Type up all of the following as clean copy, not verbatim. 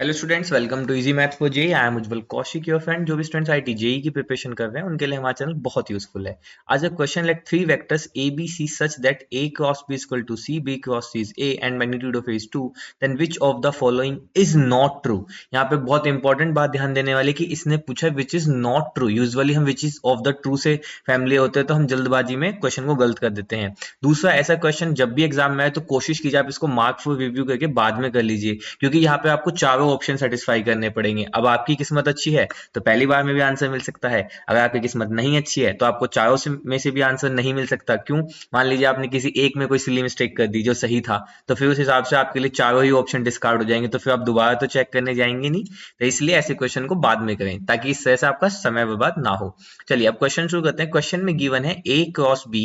Hello students, welcome to easy maths for JEE. I am Ujjwal Kaushik, your friend. जो भी students IIT JEE की preparation कर रहे हैं उनके लिए हमारा चैनल बहुत यूजफुल है। आज एक question let three vectors A B C such that A cross B equal to C, B cross C is A and magnitude of A is 2, then which of the following is not true. यहाँ पे बहुत important बात ध्यान देने वाली कि इसने पूछा which is not true. Usually हम which is of the true से फैमिली होते हैं तो हम जल्दबाजी में क्वेश्चन को गलत कर देते हैं। दूसरा, ऐसा क्वेश्चन जब भी एग्जाम में आए तो कोशिश कीजिए आप इसको मार्क फॉर रिव्यू करके बाद में कर लीजिए, क्योंकि यहाँ पे आपको चारों ऑप्शन सेटिस्फाई करने पड़ेंगे। अब आपकी किस्मत अच्छी है तो पहली बार में भी आंसर मिल सकता है, अगर आपकी किस्मत नहीं अच्छी है तो आपको चारों में से भी आंसर नहीं मिल सकता। क्यों? मान लीजिए आपने किसी एक में कोई सिली मिस्टेक कर दी जो सही था, तो फिर उस हिसाब से आपके लिए चारों ही ऑप्शन डिस्कार्ड हो जाएंगे, तो फिर आप दोबारा तो चेक करने जाएंगे नहीं। तो इसलिए ऐसे क्वेश्चन को बाद में करें ताकि इस तरह से आपका समय बर्बाद ना हो। चलिए अब क्वेश्चन शुरू करते हैं। क्वेश्चन में गिवन है a cross b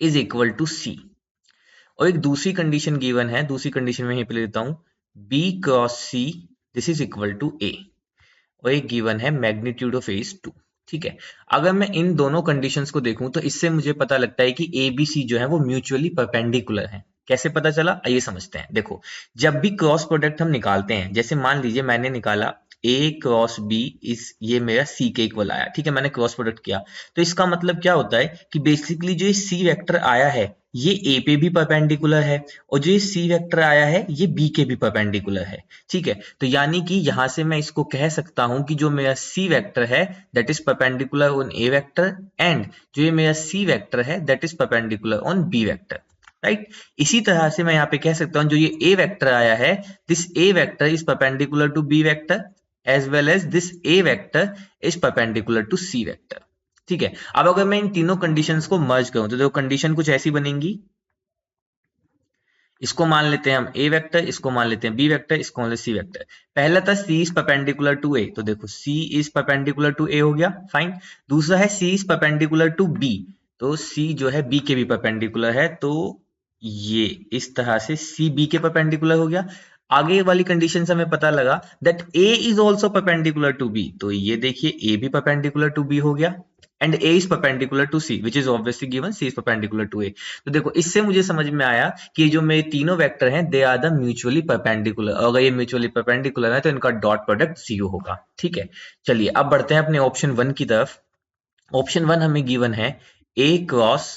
is equal to c, और एक दूसरी कंडीशन गिवन है। दूसरी कंडीशन में यहीं पे ले लेता हूं, b cross c this is equal to a, और एक गिवन है मैग्नीट्यूड ऑफ ए इज 2। ठीक है, अगर मैं इन दोनों कंडीशंस को देखूं तो इससे मुझे पता लगता है कि ए बी सी जो है वो म्यूचुअली परपेंडिकुलर है। कैसे पता चला, आइए समझते हैं। देखो, जब भी क्रॉस प्रोडक्ट हम निकालते हैं, जैसे मान लीजिए मैंने निकाला ए क्रॉस बी, इस ये मेरा सी के इक्वल आया। ठीक है, मैंने क्रॉस प्रोडक्ट किया, तो इसका मतलब क्या होता है कि बेसिकली जो ये सी वेक्टर आया है ये ए पे भी परपेंडिकुलर है, और जो ये सी वेक्टर आया है ये बी के भी परपेंडिकुलर है। ठीक है, तो यानी कि यहां से मैं इसको कह सकता हूं कि जो मेरा सी वेक्टर है that is perpendicular on A vector, and जो ये मेरा सी वेक्टर है that is perpendicular on B vector. Right, इसी तरह से मैं यहाँ पे कह सकता हूं जो ये ए वेक्टर आया है, this A vector is perpendicular to B vector as well as this A vector is perpendicular to C vector. ठीक है, अब अगर मैं इन तीनों कंडीशंस को मर्ज करूं तो देखो कंडीशन कुछ ऐसी बनेंगी। इसको मान लेते हैं हम ए वेक्टर, इसको मान लेते हैं बी वेक्टर, इसको मान लेते हैं सी वेक्टर। पहला था सी इज परपेंडिकुलर टू ए, तो देखो सी इज परपेंडिकुलर टू ए हो गया, फाइन। दूसरा है सी इज परपेंडिकुलर टू बी, तो सी जो है बी के भी परपेंडिकुलर है, तो ये इस तरह से सी बी के परपेंडिकुलर हो गया। आगे वाली कंडीशन से हमें पता लगा that A is also perpendicular to B, तो ये देखिए ए भी परपेंडिकुलर टू बी हो गया, and a is perpendicular to c which is obviously given c is perpendicular to a. तो देखो इससे मुझे समझ में आया कि जो मेरे तीनों वेक्टर हैं they are the mutually perpendicular, अगर ये म्यूचुअली परपेंडिकुलर है तो इनका डॉट प्रोडक्ट 0 होगा। ठीक है, चलिए अब बढ़ते हैं अपने ऑप्शन 1 की तरफ। ऑप्शन 1 हमें गिवन है a cross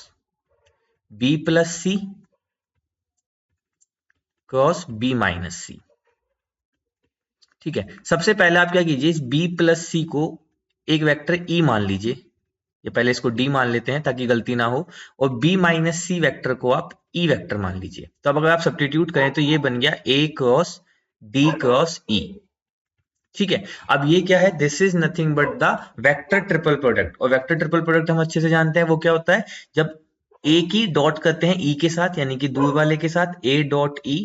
B plus C cross B minus सी। ठीक है, सबसे पहले आप क्या कीजिए, इस बी प्लस सी को एक वेक्टर ई मान लीजिए, ये पहले इसको डी मान लेते हैं ताकि गलती ना हो, और बी माइनस सी वेक्टर को आप ई वेक्टर मान लीजिए। तो अब अगर आप सब्स्टिट्यूट करें तो ये बन गया ए क्रॉस डी क्रॉस ई। ठीक है, अब ये क्या है, this is nothing but the vector triple product, और वेक्टर ट्रिपल प्रोडक्ट हम अच्छे से जानते हैं वो क्या होता है, जब ए की डॉट करते हैं ई के साथ यानी कि दूर वाले के साथ, a dot e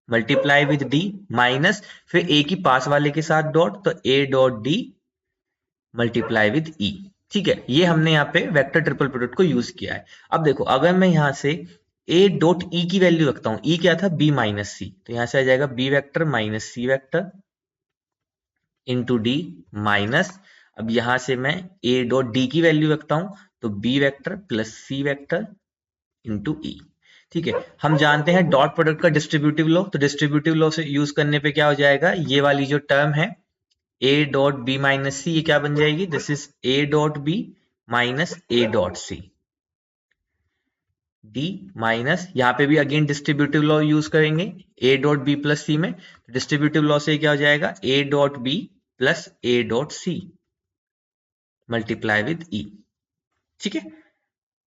multiply with d, minus फिर ए की पास वाले के साथ डॉट, तो ए dot d multiply with e. ठीक है, ये हमने यहाँ पे वेक्टर ट्रिपल प्रोडक्ट को यूज किया है। अब देखो अगर मैं यहाँ से ए डॉट ई की वैल्यू रखता हूं, ई क्या था बी माइनस सी, तो यहां से आ जाएगा B vector minus C vector into D, minus अब यहां से मैं ए डॉट डी की वैल्यू रखता हूं तो B vector plus C vector into ई। ठीक है, हम जानते हैं डॉट प्रोडक्ट का डिस्ट्रीब्यूटिव लॉ, तो डिस्ट्रीब्यूटिव लॉ से यूज करने पे क्या हो जाएगा, ये वाली जो टर्म है a dot b minus c, ये क्या बन जाएगी, this is A dot b minus a dot c d, minus यहाँ पे भी अगेन डिस्ट्रीब्यूटिव लॉ यूज करेंगे a dot b plus c में, डिस्ट्रीब्यूटिव लॉ से क्या हो जाएगा a dot b plus a dot c multiply with e. ठीक है,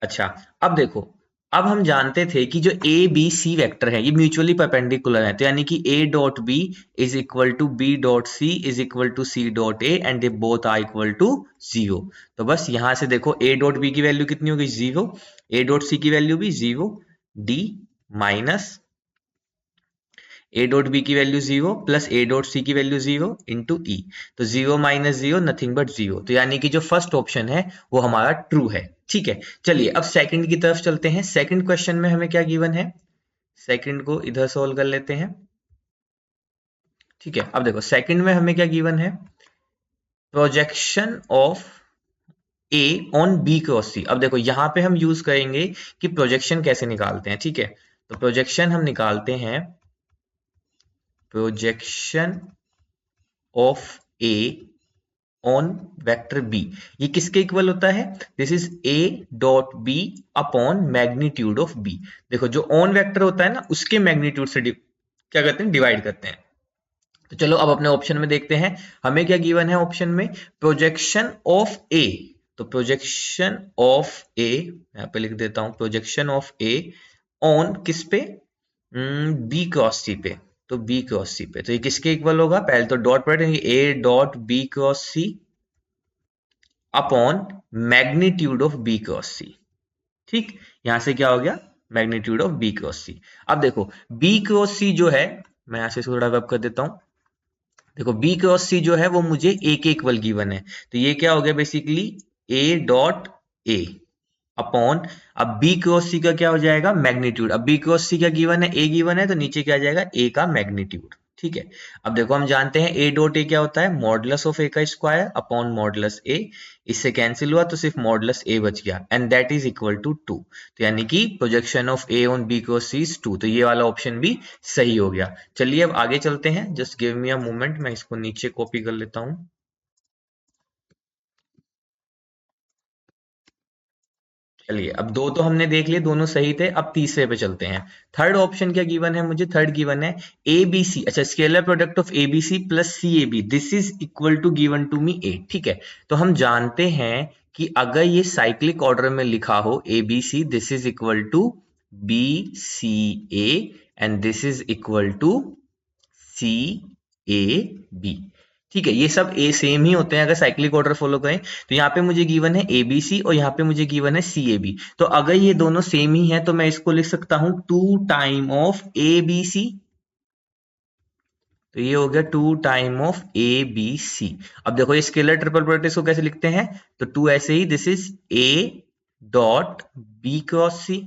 अच्छा अब देखो, अब हम जानते थे कि जो ए बी सी वेक्टर है ये म्यूचुअली परपेंडिकुलर है, तो यानी कि A dot B is equal to B dot C is equal to C dot A and they both are equal to 0। तो बस यहां से देखो ए डॉट बी की वैल्यू कितनी होगी 0, ए डॉट सी की वैल्यू भी 0, d minus a dot B की value 0 plus a dot c की वैल्यू 0 इंटू ई, तो 0 माइनस 0 नथिंग बट 0, तो यानी कि जो फर्स्ट ऑप्शन है वो हमारा ट्रू है। ठीक है, चलिए अब सेकंड की तरफ चलते हैं। सेकंड क्वेश्चन में हमें क्या गिवन है, सेकंड को इधर सोल्व कर लेते हैं। ठीक है, अब देखो सेकंड में हमें क्या गिवन है, projection of A on B cross c. अब देखो यहां पे हम यूज करेंगे कि प्रोजेक्शन कैसे निकालते हैं। ठीक है, तो प्रोजेक्शन हम निकालते हैं projection of A on vector B, ये किसके इक्वल होता है? This is A dot B upon magnitude of B. देखो जो ऑन वेक्टर होता है ना, उसके मैग्नीट्यूड से क्या करते हैं, डिवाइड करते हैं। तो चलो अब अपने ऑप्शन में देखते हैं, हमें क्या गिवन है ऑप्शन में, प्रोजेक्शन ऑफ ए। तो प्रोजेक्शन ऑफ ए यहां पे लिख देता हूं, प्रोजेक्शन ऑफ ए ऑन किस पे, बी क्रॉस सी पे। तो बी क्रॉस सी पे, तो ये किसके इक्वल होगा, पहले तो डॉट पर a dot b cross c upon magnitude of b cross c. ठीक, यहां से क्या हो गया, magnitude of b cross c. अब देखो बी क्रॉस सी जो है, मैं यहां से थोड़ा रब कर देता हूं। देखो बी क्रॉस सी जो है वो मुझे ए के इक्वल गिवन है, तो ये क्या हो गया बेसिकली ए डॉट ए अपॉन, अब बी क्रॉस सी का क्या हो जाएगा, मैग्नीट्यूड। अब बी क्रॉस सी क्या गिवन है, ए गिवन है, तो नीचे क्या आ जाएगा, ए का मैग्नीट्यूड। ठीक है, अब देखो हम जानते हैं ए डॉट ए क्या होता है, मॉडुलस ऑफ ए का स्क्वायर अपॉन मॉडुलस ए। इससे कैंसिल हुआ तो सिर्फ मॉडुलस ए बच गया, and that is equal to 2। तो यानी कि projection of A on B cross C is 2, तो ये वाला ऑप्शन भी सही हो गया। चलिए अब आगे चलते हैं, just give me a moment, मैं इसको नीचे कॉपी कर लेता हूं। चलिए अब दो तो हमने देख लिए, दोनों सही थे, अब तीसरे पे चलते हैं। थर्ड ऑप्शन क्या गिवन है मुझे, थर्ड गिवन है ए बी सी, अच्छा scalar product of A B c plus c A b, this is equal to given to me a. ठीक है, तो हम जानते हैं कि अगर ये साइक्लिक ऑर्डर में लिखा हो A B C, this is equal to B C A and this is equal to C A B. ठीक है, ये सब ए सेम ही होते हैं अगर साइक्लिक ऑर्डर फॉलो करें। तो यहाँ पे मुझे गिवन है ए बी सी और यहाँ पे मुझे गिवन है सी ए बी। तो अगर ये दोनों सेम ही है तो मैं इसको लिख सकता हूं 2 time of A B C. तो ये हो गया 2 time of A B C. अब देखो ये स्केलर ट्रिपल प्रोडक्ट को कैसे लिखते हैं, तो 2 ऐसे ही, this is A dot b cross c.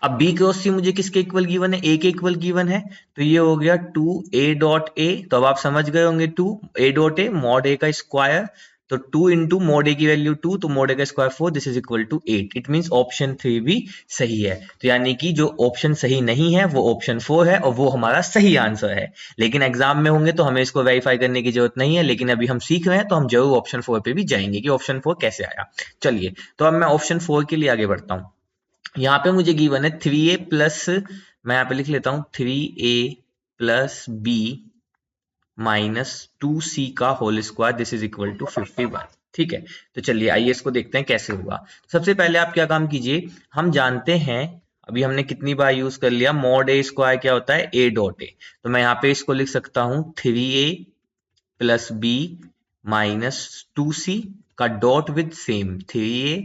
अब बी क्रॉस सी मुझे किसके इक्वल गिवन है, ए के इक्वल गिवन है, तो ये हो गया 2 ए डॉट ए। तो अब आप समझ गए होंगे 2 ए डॉट ए मॉड ए का स्क्वायर, तो 2 इंटू मॉड ए की वैल्यू 2, तो मॉड ए का square 4, this is equal to 8। It means option 3 भी सही है। तो यानी कि जो ऑप्शन सही नहीं है वो ऑप्शन 4 है और वो हमारा सही आंसर है। लेकिन एग्जाम में होंगे तो हमें इसको वेरीफाई करने की जरूरत नहीं है, लेकिन अभी हम सीख रहे हैं तो हम जरूर ऑप्शन 4 पे भी जाएंगे कि ऑप्शन 4 कैसे आया। चलिए तो अब मैं ऑप्शन 4 के लिए आगे बढ़ता हूं। यहाँ पे मुझे गिवन है 3a प्लस, मैं यहाँ पे लिख लेता हूँ 3a plus B minus 2c का whole square, this is equal to 51। ठीक है, तो चलिए आइए इसको देखते हैं कैसे होगा। सबसे पहले आप क्या काम कीजिए, हम जानते हैं, अभी हमने कितनी बार यूज कर लिया, मॉड ए स्क्वायर क्या होता है, ए डॉट ए। तो मैं यहाँ पे इसको लिख सकता हूँ 3a plus B minus 2c का dot with same 3a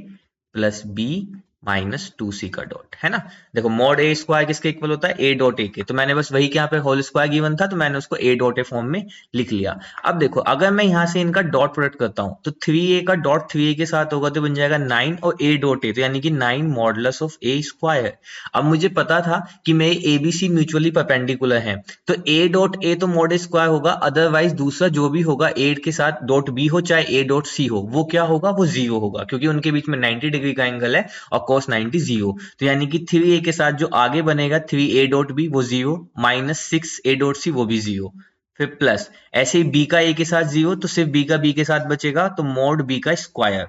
plus B minus 2c का डॉट, है ना। देखो मॉड ए स्क्वायर किसके इक्वल होता है, ए डॉट ए के, तो मैंने बस वही के यहाँ पे होल स्क्वायर गिवन था तो मैंने उसको ए डॉट ए फॉर्म में लिख लिया। अब देखो अगर मैं यहाँ से इनका डॉट प्रोडक्ट करता हूँ तो 3a का डॉट 3a के साथ होगा तो बन जाएगा 9 और ए डॉट ए, तो यानी कि 9 मॉडुलस ऑफ ए स्क्वायर। अब मुझे पता था कि मेरे A B C mutually perpendicular है, तो ए डॉट ए तो मॉड ए स्क्वायर होगा, अदरवाइज दूसरा जो भी होगा ए के साथ डॉट बी हो चाहे ए डॉट सी हो, वो क्या होगा, वो जीरो होगा, क्योंकि उनके बीच में 90 डिग्री का एंगल है और cos 90 जीरो। तो यानी कि 3a के साथ जो आगे बनेगा 3a डॉट बी वो zero, minus 6a dot C वो भी जीरो, फिर प्लस ऐसे ही b का a के साथ जीरो, तो सिर्फ b का b के साथ बचेगा तो मॉड b का स्क्वायर।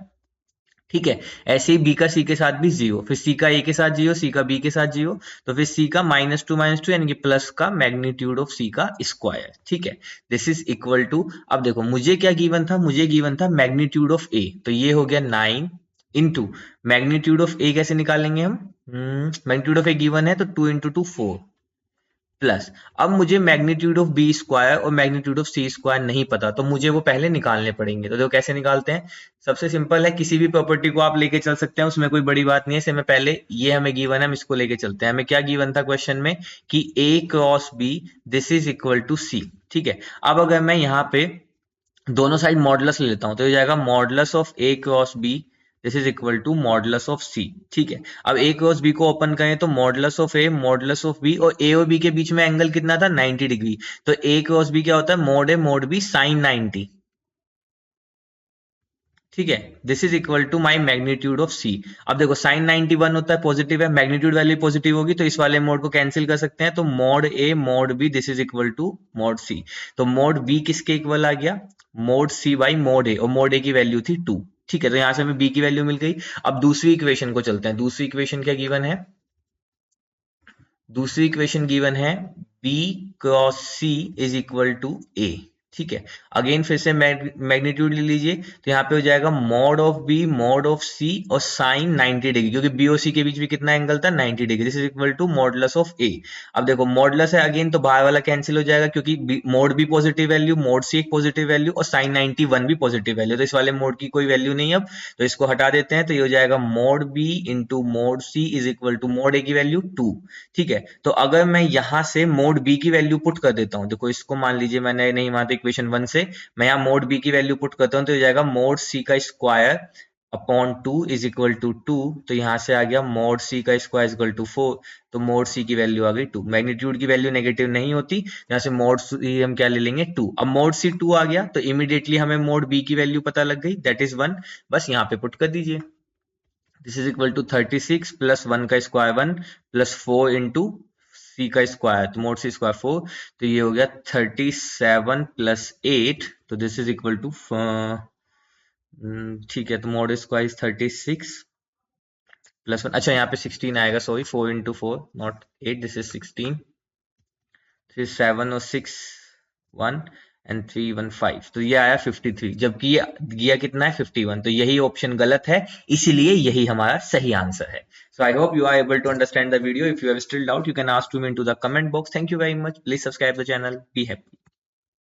ठीक है, ऐसे ही बी का सी के साथ भी जीरो, फिर सी का ए के साथ जीरो, सी का बी के साथ जीरो, तो फिर सी का -2 यानी कि प्लस का मैग्नीट्यूड ऑफ सी का स्क्वायर। ठीक है, दिस इज इक्वल टू, अब देखो मुझे क्या गिवन था, मुझे गिवन था मैग्नीट्यूड ऑफ ए, तो ये हो गया 9 इंटू मैग्नीट्यूड ऑफ ए कैसे निकालेंगे हम, मैग्नीट्यूड ऑफ ए गिवन है तो 2 इंटू 2 4 प्लस, अब मुझे मैग्नीट्यूड ऑफ बी स्क्वायर और मैग्नीट्यूड ऑफ सी स्क्वायर नहीं पता, तो मुझे वो पहले निकालने पड़ेंगे। तो देखो कैसे निकालते हैं, सबसे सिंपल है, किसी भी प्रॉपर्टी को आप लेके चल सकते हैं, उसमें कोई बड़ी बात नहीं है। इससे मैं पहले, ये हमें गिवन है, हम इसको लेके चलते हैं। हमें क्या गिवन था क्वेश्चन में कि a cross b this is equal to c। ठीक है, अब अगर मैं यहाँ पे दोनों साइड मॉडुलस ले लेता हूं तो ये जाएगा modulus of a cross b this is equal to modulus of c। ठीक है, अब a क्रॉस b को ओपन करें तो modulus of a modulus of b, और a और b के बीच में एंगल कितना था, 90 डिग्री, तो a क्रॉस b क्या होता है, mod a mod b sine 90। ठीक है, this is equal to my magnitude of c. अब देखो साइन 91 होता है, पॉजिटिव है, मैग्नीट्यूड वैल्यू पॉजिटिव होगी तो इस वाले मोड को कैंसिल कर सकते हैं, तो mod a mod b this is equal to mod c. तो मोड बी किसके इक्वल आ गया, mod c by mod a, और मोड ए की वैल्यू थी 2। ठीक है, तो यहां से हमें बी की वैल्यू मिल गई। अब दूसरी इक्वेशन को चलते हैं। दूसरी इक्वेशन क्या गिवन है, दूसरी इक्वेशन गिवन है b cross C is equal to a. ठीक है, अगेन फिर से मैग्नीट्यूड ले लीजिए, तो यहाँ पे हो जाएगा mod of b mod of c और साइन 90 डिग्री, क्योंकि बी और सी के बीच में कितना एंगल था, 90 degree. This is equal to modulus of a. अब देखो मॉडुलस है अगेन, तो बाहर वाला कैंसिल हो जाएगा, क्योंकि mod b positive value, mod c एक पॉजिटिव वैल्यू और साइन 91 भी पॉजिटिव वैल्यू, तो इस वाले मोड की कोई वैल्यू नहीं अब, तो इसको हटा देते हैं। तो ये हो जाएगा mod b into mod c is equal to mod a की वैल्यू 2। ठीक है, तो अगर मैं यहां से मोड बी की वैल्यू पुट कर देता हूं, देखो इसको मान लीजिए मैंने नहीं माना इक्वेशन 1 से, मैं यहाँ मोड बी की वैल्यू पुट करता हूँ, तो हो जाएगा मोड सी का square upon 2 is equal to 2। तो यहां से आ गया मोड सी का स्क्वायर इज इक्वल टू 4, तो मोड सी की वैल्यू आ गई 2। मैग्नीट्यूड की वैल्यू नेगेटिव नहीं होती, यहाँ से मोड सी हम क्या ले लेंगे 2। अब मोड सी 2 आ गया, तो इमीडिएटली हमें मोड बी की वैल्यू पता लग गई, दैट इज 1। बस यहाँ पे पुट कर दीजिए, this is equal to 36 plus 1 का स्क्वायर 1 प्लस 4 इंटू सी का स्क्वायर, तो मोड सी स्क्वायर 4, तो ये हो गया 37 प्लस 8, तो दिस इज इक्वल टू ठीक है, तो मोड स्क्वायर इज 36 प्लस 1, अच्छा यहाँ पे 16 आएगा, sorry 4 into 4 not 8, this is 16, फिर 7 और 6 1 एंड 3 1 5, तो ये आया 53, जबकि ये गया कितना है 51, तो यही ऑप्शन गलत है, इसीलिए यही हमारा सही आंसर है। So I hope you are able to understand the video. If you have still doubt, you can ask to me into the comment box. Thank you very much. Please subscribe the channel. Be happy.